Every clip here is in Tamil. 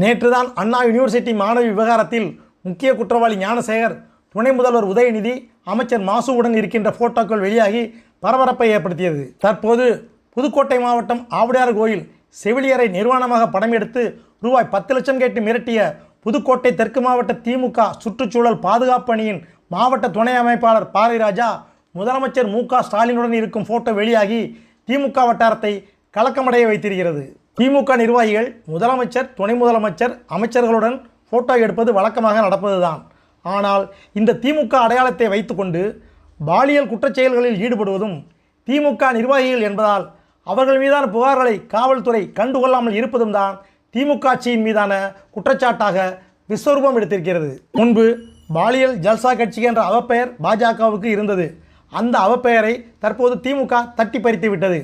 நேற்றுதான் அண்ணா யூனிவர்சிட்டி மாணவி விவகாரத்தில் முக்கிய குற்றவாளி ஞானசேகர், துணை முதல்வர் உதயநிதி, அமைச்சர் மாசுவுடன் இருக்கின்ற போட்டோக்கள் வெளியாகி பரபரப்பை ஏற்படுத்தியது. தற்போது புதுக்கோட்டை மாவட்டம் ஆவுடையார் கோயில் செவிலியரை நிர்வாணமாக படம் எடுத்து ரூபாய் 10 லட்சம் கேட்டு மிரட்டிய புதுக்கோட்டை தெற்கு மாவட்ட திமுக சுற்றுச்சூழல் பாதுகாப்பு அணியின் மாவட்ட துணை அமைப்பாளர் பாரிராஜா முதலமைச்சர் மு.க.ஸ்டாலினுடன் இருக்கும் போட்டோ வெளியாகி திமுக வட்டாரத்தை கலக்கமடைய வைத்திருக்கிறது. திமுக நிர்வாகிகள் முதலமைச்சர், துணை முதலமைச்சர், அமைச்சர்களுடன் போட்டோ எடுப்பது வழக்கமாக நடப்பதுதான். ஆனால் இந்த திமுக அடையாளத்தை வைத்துக்கொண்டு பாலியல் குற்றச்செயல்களில் ஈடுபடுவதும் திமுக நிர்வாகிகள் என்பதால் அவர்கள் மீதான புகார்களை காவல்துறை கண்டுகொள்ளாமல் இருப்பதும் தான் திமுக ஆட்சியின் மீதான குற்றச்சாட்டாக விஸ்வரூபம் எடுத்திருக்கிறது. முன்பு பாலியல் ஜல்சா கட்சி என்ற அவப்பெயர் பாஜகவுக்கு இருந்தது. அந்த அவப்பெயரை தற்போது திமுக தட்டி பறித்து விட்டது.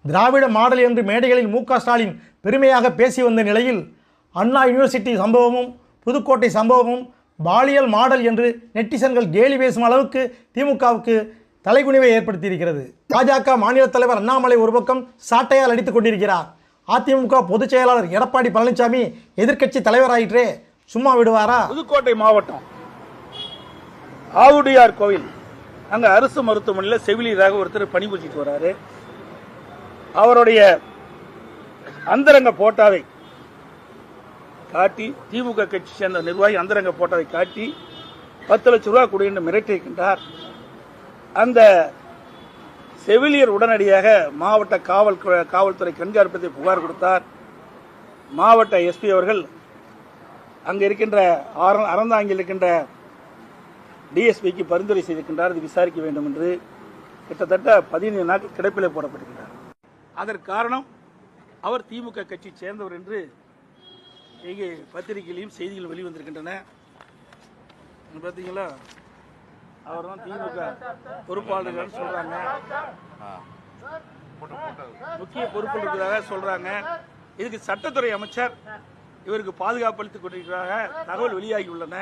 திராவிட மாடல் என்று மேடைகளில் மு.க.ஸ்டாலின் பெருமையாக பேசி வந்த நிலையில் அண்ணா யூனிவர்சிட்டி சம்பவமும் புதுக்கோட்டை சம்பவமும் பாலியல் மாடல் என்று நெட்டிசன்கள் கேலி பேசும் அளவுக்கு திமுகவுக்கு தலைகுனிவை ஏற்படுத்தியிருக்கிறது. பாஜக மாநில தலைவர் அண்ணாமலை ஒரு பக்கம் சாட்டையால் அடித்துக் கொண்டிருக்கிறார். அதிமுக பொதுச் செயலாளர் எடப்பாடி பழனிசாமி எதிர்க்கட்சி தலைவராயிற்றே, சும்மா விடுவாரா? புதுக்கோட்டை மாவட்டம் ஆவுடையார் கோவில் அங்க அரசு மருத்துவமனையில் செவிலியராக ஒருத்தர் பணிபுரிஞ்சிட்டு வராரு. அவருடைய அந்தரங்க போட்டாவை காட்டி, திமுக கட்சி சேர்ந்த நிர்வாகி அந்தரங்க போட்டாவை காட்டி 10 லட்சம் ரூபாய் கொடு என்று மிரட்டியிருக்கின்றார். அந்த செவிலியர் உடனடியாக மாவட்ட காவல்துறை கண்காணிப்பதை புகார் கொடுத்தார். மாவட்ட எஸ்பி அவர்கள் அங்க இருக்கின்ற அறந்தாங்கில் இருக்கின்ற டிஎஸ்பிக்கு பரிந்துரை செய்திருக்கின்றார், இது விசாரிக்க வேண்டும் என்று. கிட்டத்தட்ட 15 நாட்கள் கிடப்பிலே போடப்பட்டிருக்கிறார். அதற்கு காரணம் அவர் திமுக கட்சி சேர்ந்தவர் என்று இங்கே பத்திரிகையிலையும் செய்திகள் வெளிவந்திருக்கின்றன. பார்த்தீங்களா, அவர் தான் திமுக பொறுப்பாளர்கள் சொல்றாங்க, முக்கிய பொறுப்பில் இருக்கிறதாக சொல்றாங்க. இதுக்கு சட்டத்துறை அமைச்சர் இவருக்கு பாதுகாப்பு அளித்துக் கொண்டிருக்கிறாங்க தகவல் வெளியாகி உள்ளன.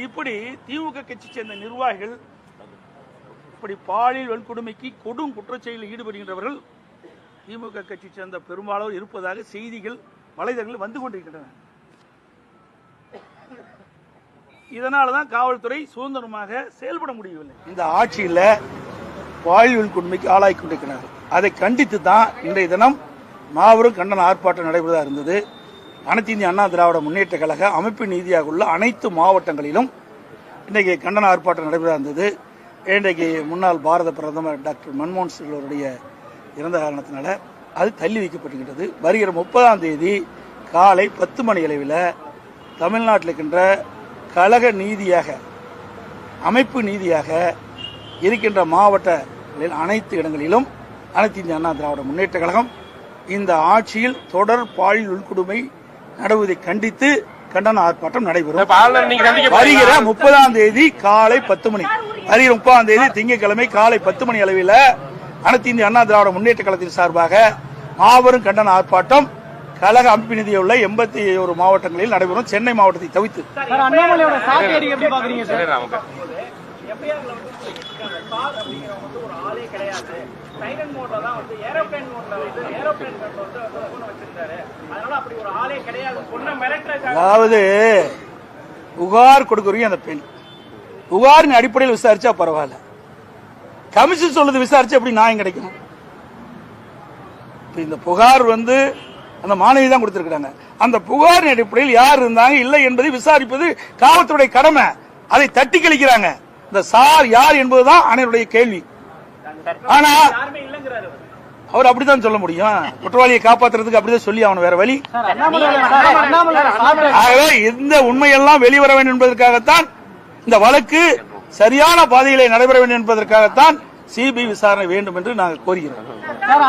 இப்படி திமுக கட்சி சேர்ந்த நிர்வாகிகள் இப்படி பாலியல் வன்கொடுமைக்கு கொடும் குற்றச்செயலில் ஈடுபடுகின்றவர்கள் திமுக கட்சி சேர்ந்த பெரும்பாலோர் இருப்பதாக செய்திகள் வலைதளங்களில் வந்து கொண்டிருக்கின்றன. இதனாலதான் காவல்துறை சுதந்திரமாக செயல்பட முடியவில்லை. இந்த ஆட்சியில் பாலியல் வன்கொடுமைக்கு ஆளாகி கொண்டிருக்கிறார்கள். அதை கண்டித்து தான் இன்றைய தினம் மாபெரும் கண்டன ஆர்ப்பாட்டம் நடைபெறதா இருந்தது. அனைத்து இந்திய அண்ணா திராவிட முன்னேற்ற கழக அமைப்பு நீதியாக உள்ள அனைத்து மாவட்டங்களிலும் இன்றைக்கு கண்டன ஆர்ப்பாட்டம் நடைபெறதா இருந்தது. இன்றைக்கு முன்னாள் பாரத பிரதமர் டாக்டர் மன்மோகன் சிங் அவருடைய இறந்த காரணத்தினால அது தள்ளி வைக்கப்பட்டிருக்கிறது. வருகிற 30ஆம் தேதி காலை 10 மணி அளவில் தமிழ்நாட்டில் இருக்கின்ற கழக நீதியாக, அமைப்பு நீதியாக இருக்கின்ற மாவட்டங்களில் அனைத்து இடங்களிலும் அனைத்து இந்திய அண்ணா திராவிட முன்னேற்ற கழகம் இந்த ஆட்சியில் தொடர் பாலியல் வன்கொடுமை நடவதை கண்டித்து கண்டன ஆர்ப்பாட்டம் நடைபெறும். வருகிற 30ஆம் தேதி காலை 10 மணி, வருகிற 30ஆம் தேதி திங்கட்கிழமை காலை 10 மணி அளவில் அனைத்து இந்திய அண்ணா திராவிட முன்னேற்ற கழகத்தின் சார்பாக மாபெரும் கண்டன ஆர்ப்பாட்டம் கழக அமைப்பு நிதியில் உள்ள 81 மாவட்டங்களில் நடைபெறும், சென்னை மாவட்டத்தை தவிர்த்து. அதாவது புகார் கொடுக்குறீங்க, அந்த பெண் புகாரின் அடிப்படையில் விசாரிச்சா பரவாயில்ல, கமிஷன் சொல்றது விசாரிச்சு எப்படி நியாயம் கிடைக்கும்? இந்த புகார் அந்த மாணவி தான் கொடுத்திருக்காங்க. அந்த புகாரின் அடிப்படையில் யார் இருந்தாங்க இல்லை என்பதை விசாரிப்பது காவல்துறை கடமை. அதை தட்டி கழிக்கிறாங்க. இந்த சார் யார் என்பதுதான் அனைவருடைய கேள்வி. ஆனா அவர் அப்படித்தான் சொல்ல முடியும். குற்றவாளியை காப்பாற்றுறதுக்கு அப்படிதான் சொல்லி அவன், வேற வழி. ஆகவே இந்த உண்மையெல்லாம் வெளிவர வேண்டும் என்பதற்காகத்தான், இந்த வழக்கு சரியான பாதையிலே நடைபெற வேண்டும் என்பதற்காகத்தான் சிபிஐ விசாரணை வேண்டும் என்று நாங்கள் கோருகிறோம்.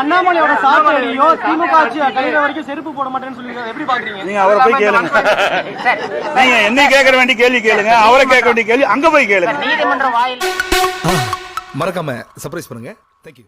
அண்ணாமலையோட சாட்டையோ திமுக ஆட்சி கையில வரைக்கும் செருப்பு போட மாட்டேன்னு சொல்லி எப்படி பாக்குறீங்க? நீங்க அவரை போய் கேளுங்க. நீங்க என்னை கேட்க வேண்டிய கேள்வி கேளுங்க, அவரை கேட்க வேண்டிய கேள்வி அங்க போய் கேளுங்க. மறக்காம சர்ப்ரைஸ் பண்ணுங்க.